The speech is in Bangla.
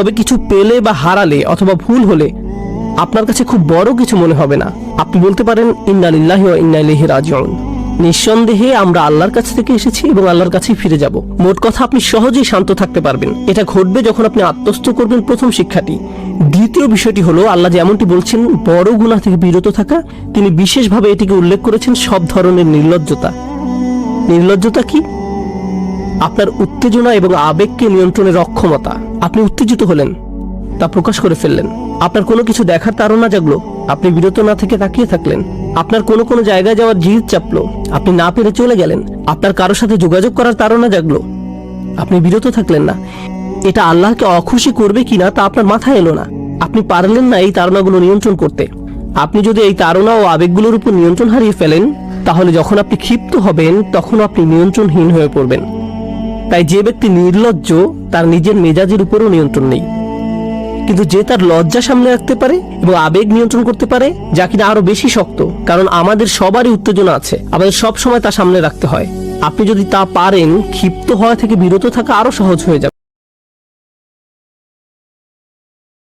তবে কিছু পেলে বা হারালে অথবা ভুল হলে আপনার কাছে খুব বড় কিছু মনে হবে না। আপনি বলতে পারেন ইন্না লিল্লাহি ওয়া ইন্না ইলাইহি রাজিউন। নিঃসন্দেহে আমরা আল্লাহর কাছ থেকে এসেছি এবং আল্লাহর কাছেই ফিরে যাব। মোট কথা, আপনি সহজেই শান্ত থাকতে পারবেন। এটা ঘটবে যখন আপনি আত্মস্থ করবেন প্রথম শিক্ষাটি। দ্বিতীয় বিষয়টি হলো, আল্লাহ যেমনটি বলছেন বড় গুনাহ থেকে বিরত থাকা, তিনি বিশেষভাবে এটিকে উল্লেখ করেছেন সব ধরনের নির্লজ্জতা। নির্লজ্জতা কি? আপনার উত্তেজনা এবং আবেগকে নিয়ন্ত্রণের অক্ষমতা। আপনি উত্তেজিত হলেন, তা প্রকাশ করে ফেললেন। আপনার কোনো কিছু দেখার তাড়না জাগলো, আপনি বিরত না থেকে তাকিয়ে থাকলেন। আপনার কোনো জায়গায় যাওয়ার জিদ চাপলো, আপনি না পেরে চলে গেলেন। আপনার কারোর সাথে যোগাযোগ করার তাড়না জাগলো, আপনি বিরত থাকলেন না। এটা আল্লাহকে অখুশি করবে কিনা তা আপনার মাথায় এলো না। আপনি পারলেন না এই তাড়নাগুলো নিয়ন্ত্রণ করতে। আপনি যদি এই তাড়না ও আবেগগুলোর উপর নিয়ন্ত্রণ হারিয়ে ফেলেন, তাহলে যখন আপনি ক্ষিপ্ত হবেন তখন আপনি নিয়ন্ত্রণহীন হয়ে পড়বেন। তাই যে ব্যক্তি নির্লজ্জ তার নিজের মেজাজের উপরও নিয়ন্ত্রণ নেই, কিন্তু যে তার লজ্জা সামলে রাখতে পারে এবং আবেগ নিয়ন্ত্রণ করতে পারে, যা কিনা আরো বেশি শক্ত, কারণ আমাদের সবারই উত্তেজনা আছে, আমাদের সব সময় তা সামলে রাখতে হয়। আপনি যদি তা পারেন, ক্ষিপ্ত হওয়া থেকে বিরত থাকা আরো সহজ হয়ে যাবে।